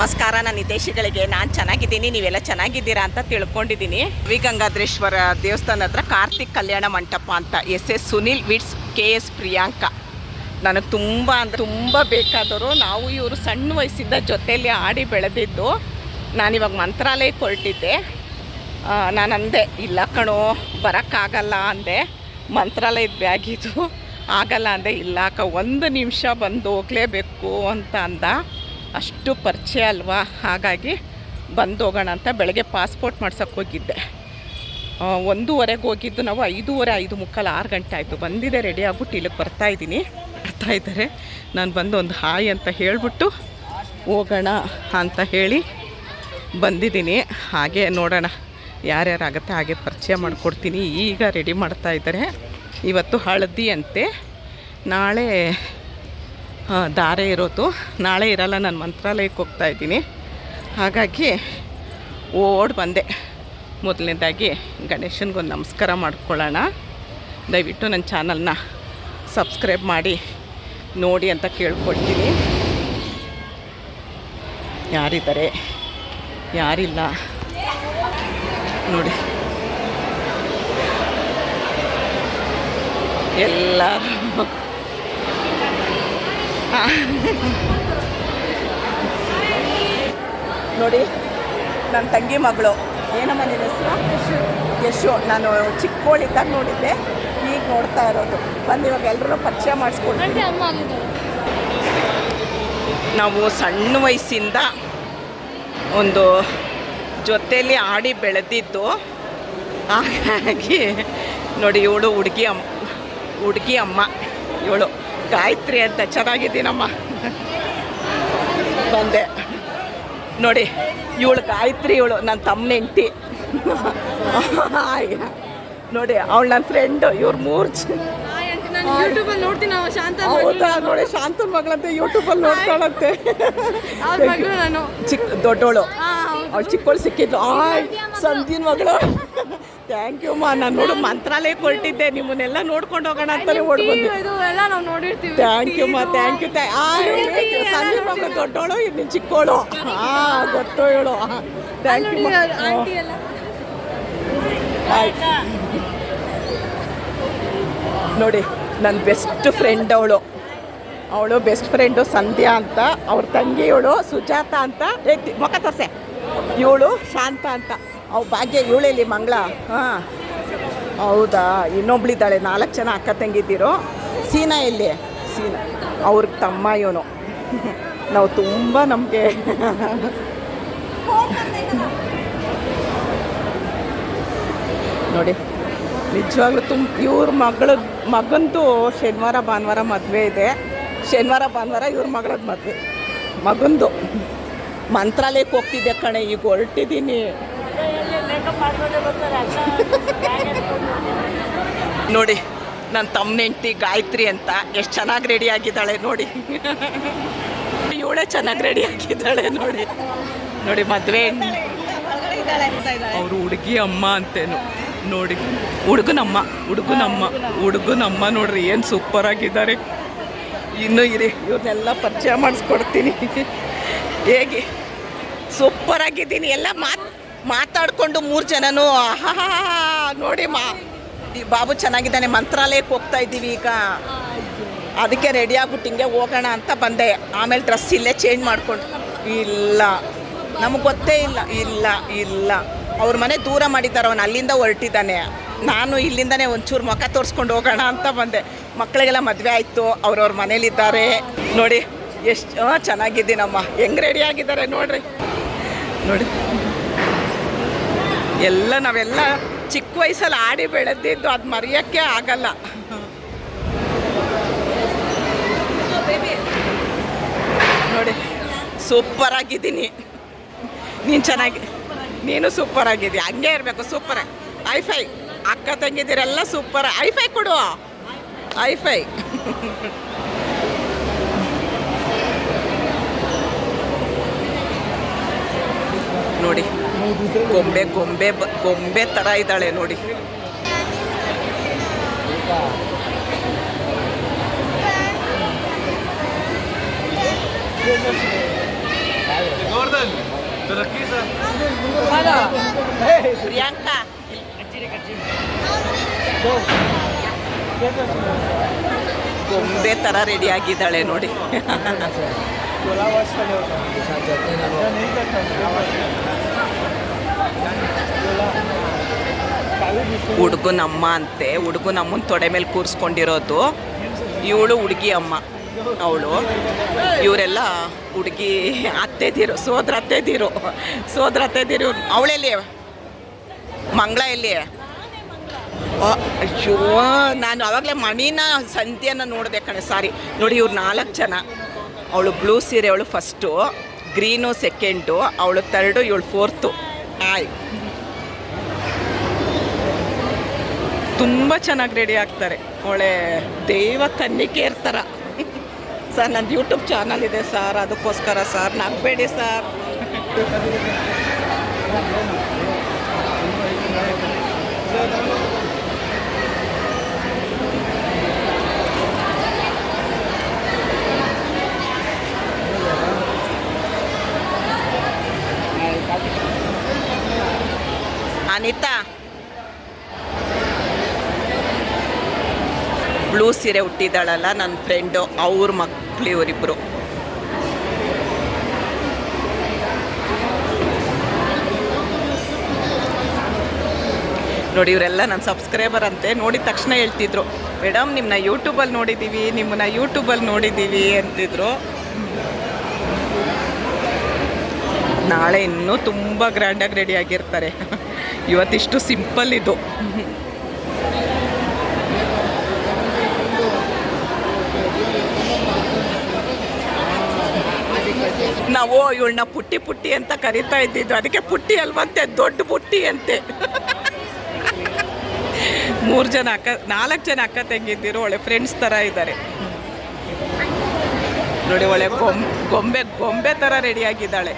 ನಮಸ್ಕಾರ ನನ್ನ ಹಿತೈಷಿಗಳಿಗೆ. ನಾನು ಚೆನ್ನಾಗಿದ್ದೀನಿ, ನೀವೆಲ್ಲ ಚೆನ್ನಾಗಿದ್ದೀರಾ ಅಂತ ತಿಳ್ಕೊಂಡಿದ್ದೀನಿ. ವಿಗಂಗಾಧರೇಶ್ವರ ದೇವಸ್ಥಾನ ಹತ್ರ ಕಾರ್ತಿಕ್ ಕಲ್ಯಾಣ ಮಂಟಪ ಅಂತ. ಎಸ್ ಸುನಿಲ್ ವಿಟ್ಸ್ KS ಪ್ರಿಯಾಂಕಾ ನನಗೆ ತುಂಬ ಬೇಕಾದವರು. ನಾವು ಇವರು ಸಣ್ಣ ವಯಸ್ಸಿಂದ ಜೊತೆಯಲ್ಲಿ ಆಡಿ ಬೆಳೆದಿದ್ದು. ನಾನಿವಾಗ ಮಂತ್ರಾಲಯಕ್ಕೆ ಹೊರಟಿದ್ದೆ. ನಾನು ಅಂದೆ ಇಲ್ಲ ಕಣೋ ಬರೋಕ್ಕಾಗಲ್ಲ ಅಂದೆ. ಮಂತ್ರಾಲಯದ ಬ್ಯಾಗಿದು ಆಗಲ್ಲ ಅಂದೆ. ಇಲ್ಲ ಅಕ್ಕ ಒಂದು ನಿಮಿಷ ಬಂದು ಹೋಗಲೇಬೇಕು ಅಂತ ಅಂದ. ಅಷ್ಟು ಪರಿಚಯ ಅಲ್ವಾ, ಹಾಗಾಗಿ ಬಂದು ಹೋಗೋಣ ಅಂತ ಬೆಳಗ್ಗೆ ಪಾಸ್ಪೋರ್ಟ್ ಮಾಡ್ಸೋಕ್ಕೆ ಹೋಗಿದ್ದೆ. 1:15 ಹೋಗಿದ್ದು ನಾವು. 5:30 5:45 6 ಗಂಟೆ ಆಯಿತು. ಬಂದಿದೆ, ರೆಡಿ ಆಗ್ಬಿಟ್ಟು ಇಲ್ಲಿಗೆ ಬರ್ತಾ ಇದ್ದಾರೆ. ನಾನು ಬಂದು ಒಂದು ಹಾಯ್ ಅಂತ ಹೇಳಿಬಿಟ್ಟು ಹೋಗೋಣ ಅಂತ ಹೇಳಿ ಬಂದಿದ್ದೀನಿ. ಹಾಗೆ ನೋಡೋಣ ಯಾರ್ಯಾರಾಗುತ್ತೆ ಹಾಗೆ ಪರಿಚಯ ಮಾಡಿಕೊಡ್ತೀನಿ. ಈಗ ರೆಡಿ ಮಾಡ್ತಾ ಇದ್ದಾರೆ. ಇವತ್ತು ಹಳದಿ ಅಂತೆ, ನಾಳೆ ದಾರೆ ಇರೋದು. ನಾಳೆ ಇರಲ್ಲ, ನಾನು ಮಂತ್ರಾಲಯಕ್ಕೆ ಹೋಗ್ತಾಯಿದ್ದೀನಿ. ಹಾಗಾಗಿ ಓಡಿ ಬಂದೆ. ಮೊದಲನೇದಾಗಿ ಗಣೇಶನಿಗೊಂದು ನಮಸ್ಕಾರ ಮಾಡ್ಕೊಳ್ಳೋಣ. ದಯವಿಟ್ಟು ನನ್ನ ಚಾನಲ್ನ ಸಬ್ಸ್ಕ್ರೈಬ್ ಮಾಡಿ ನೋಡಿ ಅಂತ ಕೇಳ್ಕೊಳ್ತೀನಿ. ಯಾರಿದ್ದಾರೆ ಯಾರಿಲ್ಲ ನೋಡಿ, ಎಲ್ಲರೂ ನೋಡಿ. ನನ್ನ ತಂಗಿ ಮಗಳು, ಏನಮ್ಮ ನಿನ್ನ ಹೆಸರು? ಯಶು. ನಾನು ಚಿಕ್ಕವಳಿದ್ದಾಗ ನೋಡಿದ್ದೆ, ಈಗ ನೋಡ್ತಾ ಇರೋದು. ಬಂದು ಇವಾಗ ಎಲ್ಲರೂ ಪರಿಚಯ ಮಾಡಿಸ್ಕೊಡ್ತೀನಿ. ನಾವು ಸಣ್ಣ ವಯಸ್ಸಿಂದ ಒಂದು ಜೊತೆಯಲ್ಲಿ ಆಡಿ ಬೆಳೆದಿದ್ದು. ಹಾಗಾಗಿ ನೋಡಿ, ಇವಳು ಹುಡುಗಿ ಅಮ್ಮ, ಇವಳು ಗಾಯತ್ರಿ ಅಂತ. ಚೆನ್ನಾಗಿದ್ದೀನಮ್ಮ. ಬಂದೆ ನೋಡಿ, ಇವಳು ಗಾಯತ್ರಿ, ಇವಳು ನನ್ನ ತಮ್ಮನ ಹೆಂಡ್ತಿ. ನೋಡಿ, ಅವಳು ನನ್ನ ಫ್ರೆಂಡು. ಇವ್ರು 3 ಯೂಟ್ಯೂಬಲ್ಲಿ ನೋಡ್ತೀನಿ. ಹೌದಾ? ನೋಡಿ, ಶಾಂತನ ಮಗಳಂತೆ ಯೂಟ್ಯೂಬಲ್ಲಿ ನೋಡ್ತಾಳಂತೆ. ನಾನು ದೊಡ್ಡೋಳು, ಅವಳು ಚಿಕ್ಕವಳು ಸಿಕ್ಕಿದ್ಲು. ಸಂಧಿನ ಮಗಳು. ಥ್ಯಾಂಕ್ ಯು ಅಮ್ಮ. ನಾನು ನೋಡು ಮಂತ್ರಾಲಯಕ್ಕೆ ಹೊರಟಿದ್ದೆ, ನಿಮ್ಮನ್ನೆಲ್ಲ ನೋಡ್ಕೊಂಡು ಹೋಗೋಣ ಅಂತಲೇ ಓಡ್ಬಂದೆ. ಥ್ಯಾಂಕ್ ಯು ಅಮ್ಮ, ಥ್ಯಾಂಕ್ ಯು. ಸಂಧಿನ ಮಗಳು ದೊಡ್ಡೋಳು, ಇನ್ನು ಚಿಕ್ಕವಳು. ಗೊತ್ತು ಹೇಳು. Thank you. ಆಯ್ತು ನೋಡಿ, ನನ್ನ ಬೆಸ್ಟ್ ಫ್ರೆಂಡ್ ಅವಳು ಬೆಸ್ಟ್ ಫ್ರೆಂಡು ಸಂಧ್ಯಾ ಅಂತ. ಅವ್ರ ತಂಗಿ ಇವಳು ಸುಜಾತ ಅಂತ. ಮುಖ ತೋರ್ಸೆ. ಇವಳು ಶಾಂತ ಅಂತ. ಭಾಗ್ಯ ಇವಳಲ್ಲಿ ಮಂಗಳ. ಹೌದಾ? ಇನ್ನೊಬ್ಳಿದ್ದಾಳೆ. 4 ಜನ ಅಕ್ಕ ತಂಗಿದ್ದಿರು. ಸೀನಾ ಎಲ್ಲಿ? ಸೀನಾ ಅವ್ರಿಗೆ ತಮ್ಮ ಇವನು. ನಾವು ತುಂಬ ನಮಗೆ ನೋಡಿ, ನಿಜವಾಗ್ಲೂ ಇವ್ರ ಮಗಂದು ಶನಿವಾರ ಭಾನುವಾರ ಮದುವೆ ಇದೆ. ಶನಿವಾರ ಭಾನುವಾರ ಇವ್ರ ಮಗಳದ್ದು ಮದುವೆ. ಮಗಂದು ಮಂತ್ರಾಲಯಕ್ಕೆ ಹೋಗ್ತಿದ್ದೆ ಕಣೆ, ಈಗ ಹೊರಟಿದ್ದೀನಿ. ನೋಡಿ, ನನ್ನ ತಮ್ಮನ ಹೆಂಡ್ತಿ ಗಾಯತ್ರಿ ಅಂತ. ಎಷ್ಟು ಚೆನ್ನಾಗಿ ರೆಡಿ ಆಗಿದ್ದಾಳೆ ನೋಡಿ. ಇವಳೇ ಚೆನ್ನಾಗಿ ರೆಡಿ ಆಗಿದ್ದಾಳೆ ನೋಡಿ. ನೋಡಿ, ಮದುವೆ ಅವರು ಹುಡುಗಿ ಅಮ್ಮ ಅಂತೇನು ನೋಡಿ. ಹುಡುಗನಮ್ಮ ನೋಡ್ರಿ, ಏನು ಸೂಪರ್ ಆಗಿದ್ದಾರೆ. ಇನ್ನೂ ಇರಿ, ಇವ್ರನ್ನೆಲ್ಲ ಪರಿಚಯ ಮಾಡಿಸ್ಕೊಡ್ತೀನಿ. ಹೇಗೆ ಸೂಪರ್ ಆಗಿದ್ದೀನಿ. ಎಲ್ಲ ಮಾತಾಡಿಕೊಂಡು 3 ಜನನೂ ನೋಡಿ. ಈ ಬಾಬು ಚೆನ್ನಾಗಿದ್ದಾನೆ. ಮಂತ್ರಾಲಯಕ್ಕೆ ಹೋಗ್ತಾ ಇದ್ದೀವಿ ಈಗ, ಅದಕ್ಕೆ ರೆಡಿ ಆಗ್ಬಿಟ್ಟು ಹಿಂಗೆ ಹೋಗೋಣ ಅಂತ ಬಂದೆ. ಆಮೇಲೆ ಡ್ರೆಸ್ ಇಲ್ಲೇ ಚೇಂಜ್ ಮಾಡ್ಕೊಂಡು. ಇಲ್ಲ, ನಮಗೆ ಗೊತ್ತೇ ಇಲ್ಲ. ಅವ್ರ ಮನೆ ದೂರ ಮಾಡಿದ್ದಾರೆ. ಅವನು ಅಲ್ಲಿಂದ ಹೊರಟಿದ್ದಾನೆ. ನಾನು ಇಲ್ಲಿಂದನೇ ಒಂಚೂರು ಮುಖ ತೋರಿಸ್ಕೊಂಡು ಹೋಗೋಣ ಅಂತ ಬಂದೆ. ಮಕ್ಕಳಿಗೆಲ್ಲ ಮದುವೆ ಆಯಿತು, ಅವ್ರವ್ರ ಮನೇಲಿದ್ದಾರೆ. ನೋಡಿ ಎಷ್ಟು ಚೆನ್ನಾಗಿದ್ದೀನಮ್ಮ. ಹೆಂಗೆ ರೆಡಿ ಆಗಿದ್ದಾರೆ ನೋಡ್ರಿ. ನೋಡಿ, ನಾವೆಲ್ಲ ಚಿಕ್ಕ ವಯಸ್ಸಲ್ಲಿ ಆಡಿ ಬೆಳೆದಿದ್ದು, ಅದು ಮರೆಯೋಕ್ಕೆ ಆಗಲ್ಲ. ನೋಡಿ, ಸೂಪರ್ ಆಗಿದ್ದೀನಿ. ನೀನು ಸೂಪರ್ ಆಗಿದ್ದೀಯ. ಹಂಗೆ ಇರಬೇಕು, ಸೂಪರ್. ಐಫೈ ಅಕ್ಕ ತಂಗಿದ್ದೀರೆಲ್ಲ ಸೂಪರ್. ಐಫೈ ಕೊಡು, ಐಫೈ. ನೋಡಿ, ಗೊಂಬೆ ಥರ ಇದ್ದಾಳೆ ನೋಡಿ. Gordon. ಪ್ರಿಯಾಂಕಾ ಗೊಂಬೆ ಥರ ರೆಡಿ ಆಗಿದ್ದಾಳೆ ನೋಡಿ. ಹುಡುಗನಮ್ಮ ಅಂತೆ, ಹುಡುಗನಮ್ಮನ ತೊಡೆ ಮೇಲೆ ಕೂರಿಸ್ಕೊಂಡಿರೋದು. ಇವಳು ಹುಡುಗಿ ಅಮ್ಮ ಅವಳು. ಇವರೆಲ್ಲ ಹುಡುಗಿ ಅತ್ತೆದಿರು, ಸೋದರ ಅತ್ತೆದಿರು. ಅವಳೆಲ್ಲಿ ಮಂಗಳ ಎಲ್ಲಿ? ಅಯ್ಯೋ, ನಾನು ಆವಾಗಲೇ ಮಣಿನ ಸಂಧ್ಯನ ನೋಡಿದೆ ಕಣೆ. ಸಾರಿ ನೋಡಿ, ಇವ್ರು 4 ಜನ. ಅವಳು ಬ್ಲೂ ಸೀರೆ, ಅವಳು ಫಸ್ಟು, ಗ್ರೀನು ಸೆಕೆಂಡು, ಅವಳು 3, ಇವಳು 4. ತುಂಬ ಚೆನ್ನಾಗಿ ರೆಡಿ ಆಗ್ತಾರೆ. ಒಳ್ಳೆ ದೈವ ಕನ್ನಿಕೆ ಥರ. ಸರ್, ನಂದು ಯೂಟ್ಯೂಬ್ ಚಾನಲ್ ಇದೆ ಸರ್, ಅದಕ್ಕೋಸ್ಕರ ಸರ್ ನಗಬೇಡಿ ಸರ್. ಅನಿತಾ ಬ್ಲೂ ಸೀರೆ ಹುಟ್ಟಿದ್ದಾಳಲ್ಲ ನನ್ನ ಫ್ರೆಂಡು, ಅವ್ರ ಮಕ್ಕಳು ಇವರಿಬ್ಬರು. ನೋಡಿ, ಇವರೆಲ್ಲ ನನ್ನ ಸಬ್ಸ್ಕ್ರೈಬರ್ ಅಂತೆ. ನೋಡಿದ ತಕ್ಷಣ ಹೇಳ್ತಿದ್ರು, ಮೇಡಮ್ ನಿಮ್ಮನ್ನ ಯೂಟ್ಯೂಬಲ್ಲಿ ನೋಡಿದ್ದೀವಿ ಅಂತಿದ್ರು. ನಾಳೆ ಇನ್ನೂ ತುಂಬ ಗ್ರ್ಯಾಂಡಾಗಿ ರೆಡಿ ಆಗಿರ್ತಾರೆ. ಇವತ್ತಿಷ್ಟು ಸಿಂಪಲ್ ಇದು. ನಾವು ಇವಳನ್ನ ಪುಟ್ಟಿ ಅಂತ ಕರಿತಾ ಇದ್ದಿದ್ದು, ಅದಕ್ಕೆ ಪುಟ್ಟಿ ಅಲ್ವಂತೆ, ದೊಡ್ಡ ಪುಟ್ಟಿ ಅಂತೆ. 4 ಜನ ಅಕ್ಕ ತಂಗಿದ್ದಿರು, ಒಳ್ಳೆ ಫ್ರೆಂಡ್ಸ್ ಥರ ಇದ್ದಾರೆ ನೋಡಿ. ಒಳ್ಳೆ ಗೊಂಬೆ ಥರ ರೆಡಿಯಾಗಿದ್ದಾಳೆ.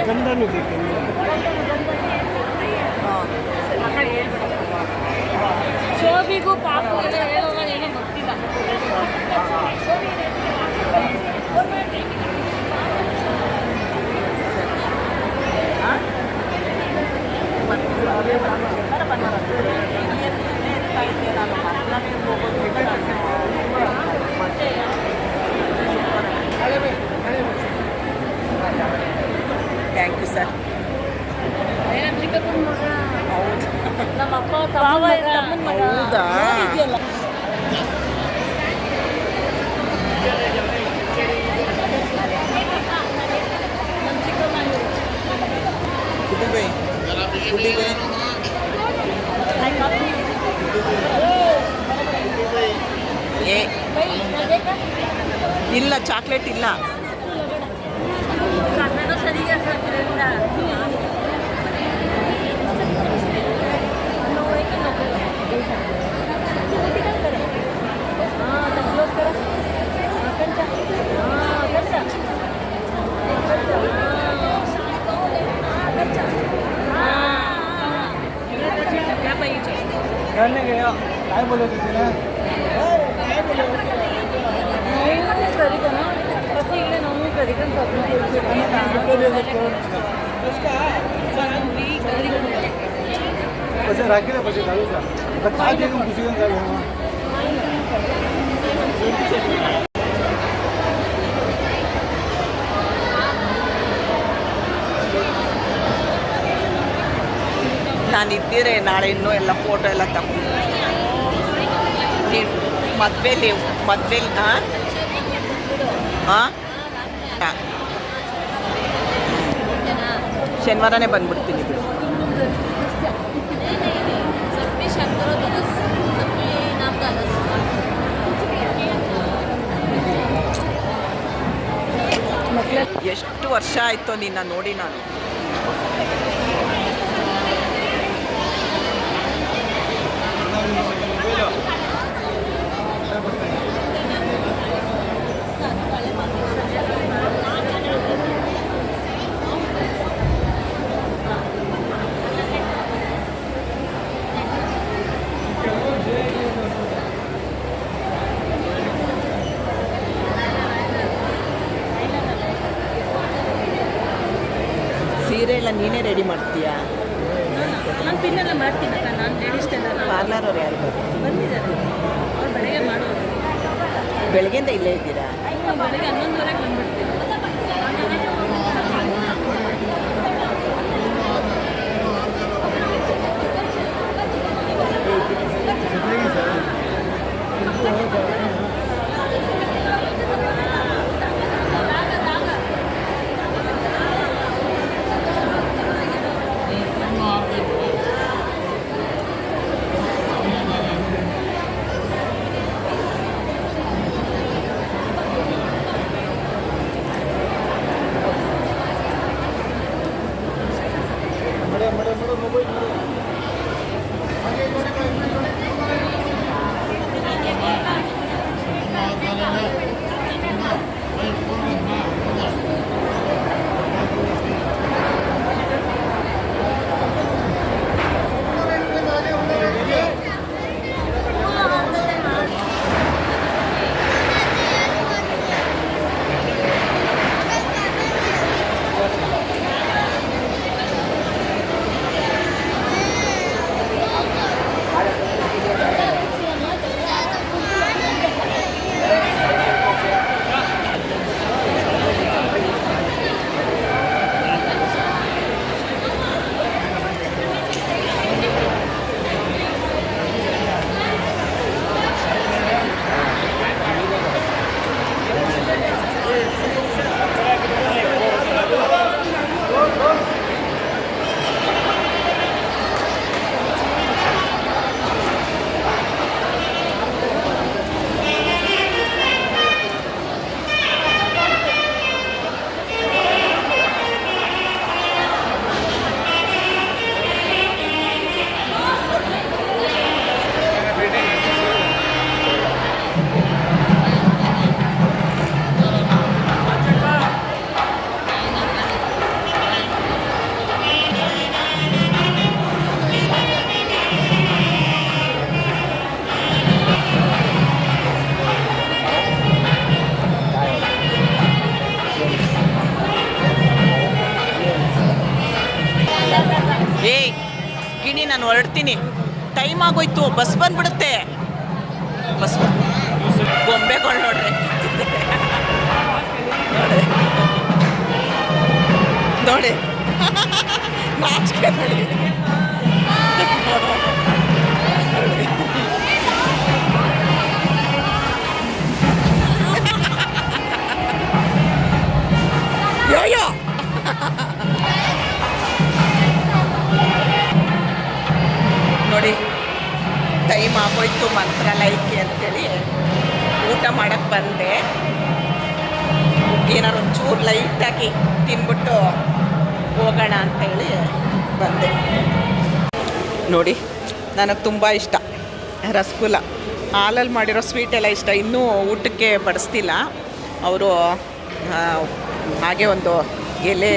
ಗಂಧನೂ ಬೇಕು. ಶೋಭಿಗೂ ಪಾಪು ಹೇಳೋವಾಗ ಏನೋ ಗೊತ್ತಿಲ್ಲ. Thank you sir. ನಮ್ಮ ಅಪ್ಪ ಹೌದಾ? ಇಲ್ಲ, ಚಾಕ್ಲೇಟ್ ಇಲ್ಲ. करने गया काय बोलत होती ना પછી રાખીને પછી ચાલુ છે ખા જે ખુશી ચાલુ ನಾನಿದ್ದಿರೆ ನಾಳೆ ಇನ್ನೂ ಎಲ್ಲ ಫೋಟೋ ಎಲ್ಲ ತಗೊಂಡು ಮದುವೆಲಿ ಹಾಂ ಶನಿವಾರನೇ ಬಂದ್ಬಿಡ್ತೀನಿ ಬಿಡು. ಎಷ್ಟು ವರ್ಷ ಆಯಿತು ನಿನ್ನ ನೋಡಿ ನಾನು. ನಾನು ಪಿನ್ನೆಲ್ಲ ಮಾಡ್ತೀನಕ್ಕ, ನಾನು ಲೇಡೀಸ್ ಟೈಲರ್. ಪಾರ್ಲರ್ ಅವ್ರು ಯಾರು ಬಂದಿದ್ದಾರೆ, ಅವ್ರು ಬೆಳಗ್ಗೆ ಮಾಡೋರು. ಬೆಳಗ್ಗೆಯಿಂದ ಇಲ್ಲೇ ಇದ್ದೀರಾ? ಬೆಳಗ್ಗೆ 11:30ಗೆ ಬಂದ್ಬಿಡ್ತೀನಿ. ಏಯ್ ಗಿಣಿ, ನಾನು ಹೊರಡ್ತೀನಿ, ಟೈಮ್ ಆಗೋಯ್ತು, ಬಸ್ ಬಂದ್ಬಿಡುತ್ತೆ. ಬಸ್ ಗೊಂಬೆಗಳು ನೋಡ್ರಿ, ನೋಡಿ ನಾಚಿಕೆ ನೋಡಿ. ಯೋಯೋ ನೋಡಿ, ಟೈಮ್ ಆಗೋಯ್ತು ಮಂತ್ರಾಲಯಕ್ಕೆ ಅಂತೇಳಿ ಊಟ ಮಾಡಕ್ಕೆ ಬಂದೆ. ಏನಾರು ಒಂಚೂರು ಲೈಟಾಗಿ ತಿನ್ಬಿಟ್ಟು ಹೋಗೋಣ ಅಂತೇಳಿ ಬಂದೆ. ನೋಡಿ, ನನಗೆ ತುಂಬ ಇಷ್ಟ ರಸಗುಲ್ಲ, ಹಾಲಲ್ಲಿ ಮಾಡಿರೋ ಸ್ವೀಟ್ ಎಲ್ಲ ಇಷ್ಟ. ಇನ್ನೂ ಊಟಕ್ಕೆ ಬಡಿಸ್ತಿಲ್ಲ ಅವರು, ಹಾಗೆ ಒಂದು ಎಲೆ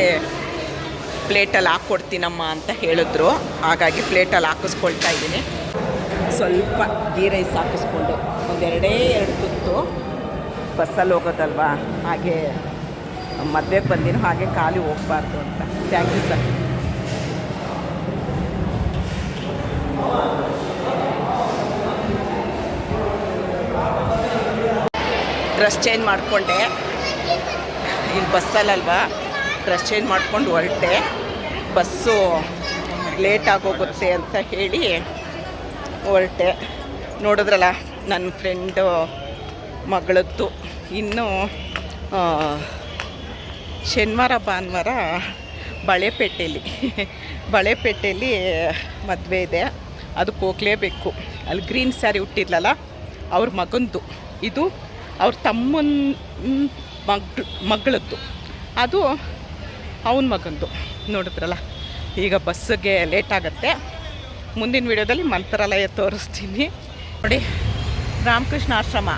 ಪ್ಲೇಟಲ್ಲಿ ಹಾಕ್ಕೊಡ್ತೀನಮ್ಮ ಅಂತ ಹೇಳಿದ್ರು. ಹಾಗಾಗಿ ಪ್ಲೇಟಲ್ಲಿ ಹಾಕಿಸ್ಕೊಳ್ತಾ ಇದ್ದೀನಿ. ಸ್ವಲ್ಪ ಗೀ ರೈಸ್ ಹಾಕಿಸ್ಕೊಂಡು ಎರಡು ತುತ್ತು. ಬಸ್ಸಲ್ಲಿ ಹೋಗೋದಲ್ವಾ, ಹಾಗೆ ಮದುವೆಗೆ ಬಂದಿನೋ, ಹಾಗೆ ಖಾಲಿ ಹೋಗಬಾರ್ದು ಅಂತ. Thank you sir. Dress change ಮಾಡಿಕೊಂಡೆ, ಇಲ್ಲಿ ಬಸ್ಸಲ್ಲಲ್ವಾ, ಡ್ರೆಸ್ ಚೇಂಜ್ ಮಾಡ್ಕೊಂಡು ಹೊರಟೆ. ಬಸ್ಸು ಲೇಟ್ ಆಗೋಗುತ್ತೆ ಅಂತ ಹೇಳಿ ಹೊರಟೆ. ನೋಡಿದ್ರಲ್ಲ ನನ್ನ ಫ್ರೆಂಡು ಮಗಳದ್ದು. ಇನ್ನು ಶನಿವಾರ ಭಾನುವಾರ ಬಳೆಪೇಟೆಯಲ್ಲಿ ಮದುವೆ ಇದೆ, ಅದಕ್ಕೆ ಹೋಗಲೇಬೇಕು. ಅಲ್ಲಿ ಗ್ರೀನ್ ಸ್ಯಾರಿ ಹುಟ್ಟಿದ್ಲಲ್ಲ ಅವ್ರ ಮಗಂದು, ಇದು ಅವ್ರ ತಮ್ಮನ ಮಗಳದ್ದು, ಅದು ಅವನ ಮಗಂದು. ನೋಡಿದ್ರಲ್ಲ, ಈಗ ಬಸ್ಸಿಗೆ ಲೇಟ್ ಆಗುತ್ತೆ. ಮುಂದಿನ ವಿಡಿಯೋದಲ್ಲಿ ಮಂತ್ರಾಲಯ ತೋರಿಸ್ತೀನಿ. ನೋಡಿ, ರಾಮಕೃಷ್ಣ ಆಶ್ರಮ,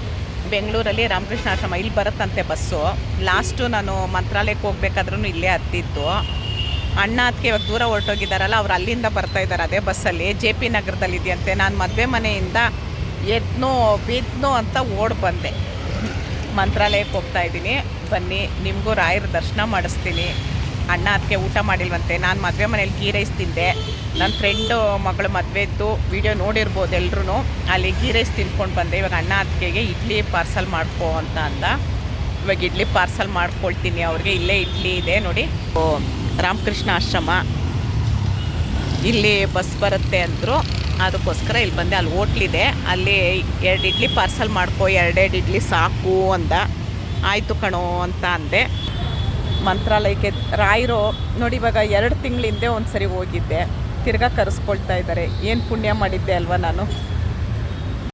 ಬೆಂಗಳೂರಲ್ಲಿ ರಾಮಕೃಷ್ಣ ಆಶ್ರಮ, ಇಲ್ಲಿ ಬರುತ್ತಂತೆ ಬಸ್ಸು. ಲಾಸ್ಟು ನಾನು ಮಂತ್ರಾಲಯಕ್ಕೆ ಹೋಗ್ಬೇಕಾದ್ರೂ ಇಲ್ಲೇ ಹತ್ತಿದ್ದು. ಅಣ್ಣ ಅದಕ್ಕೆ ಇವಾಗ ದೂರ ಹೊರಟೋಗಿದ್ದಾರಲ್ಲ, ಅವ್ರು ಅಲ್ಲಿಂದ ಬರ್ತಾಯಿದ್ದಾರೆ ಅದೇ ಬಸ್ಸಲ್ಲಿ. JP ನಗರದಲ್ಲಿ ಇದೆಯಂತೆ. ನಾನು ಮದುವೆ ಮನೆಯಿಂದ ಬಿದ್ನೋ ಅಂತ ಓಡಿ ಬಂದೆ. ಮಂತ್ರಾಲಯಕ್ಕೆ ಹೋಗ್ತಾಯಿದ್ದೀನಿ, ಬನ್ನಿ, ನಿಮಗೂ ರಾಯರ ದರ್ಶನ ಮಾಡಿಸ್ತೀನಿ. ಅಣ್ಣ ಅದಕ್ಕೆ ಊಟ ಮಾಡಿಲ್ವಂತೆ. ನಾನು ಮದುವೆ ಮನೇಲಿ ಗೀ ರೈಸ್ ತಿಂದೆ. ನನ್ನ ಫ್ರೆಂಡು ಮಗಳು ಮದುವೆದ್ದು ವೀಡಿಯೋ ನೋಡಿರ್ಬೋದು ಎಲ್ಲರೂ. ಅಲ್ಲಿ ಗೀ ರೈಸ್ ತಿನ್ಕೊಂಡು ಬಂದೆ. ಇವಾಗ ಅಣ್ಣ ಅದಕ್ಕೆ ಇಡ್ಲಿ ಪಾರ್ಸಲ್ ಮಾಡ್ಕೊ ಅಂತ ಅಂದ. ಇವಾಗ ಇಡ್ಲಿ ಪಾರ್ಸಲ್ ಮಾಡ್ಕೊಳ್ತೀನಿ ಅವ್ರಿಗೆ. ಇಲ್ಲೇ ಇಡ್ಲಿ ಇದೆ ನೋಡಿ, ರಾಮಕೃಷ್ಣ ಆಶ್ರಮ, ಇಲ್ಲಿ ಬಸ್ ಬರುತ್ತೆ ಅಂದರು. ಅದಕ್ಕೋಸ್ಕರ ಇಲ್ಲಿ ಬಂದೆ. ಅಲ್ಲಿ ಹೋಟ್ಲಿದೆ, ಅಲ್ಲಿ 2 ಇಡ್ಲಿ ಪಾರ್ಸಲ್ ಮಾಡ್ಕೊ, 2 ಇಡ್ಲಿ ಸಾಕು ಅಂದ. ಆಯಿತು ಕಣೋ ಅಂತ ಅಂದೆ. ಮಂತ್ರಾಲಯಕ್ಕೆ ರಾಯರು ನೋಡಿ, ಇವಾಗ 2 ತಿಂಗಳ ಹಿಂದೆ ಒಂದು ಸರಿ ಹೋಗಿದ್ದೆ. ತಿರ್ಗಾ ಕರೆಸ್ಕೊಳ್ತಾ ಇದ್ದಾರೆ. ಏನು ಪುಣ್ಯ ಮಾಡಿದ್ದೆ ಅಲ್ವಾ ನಾನು.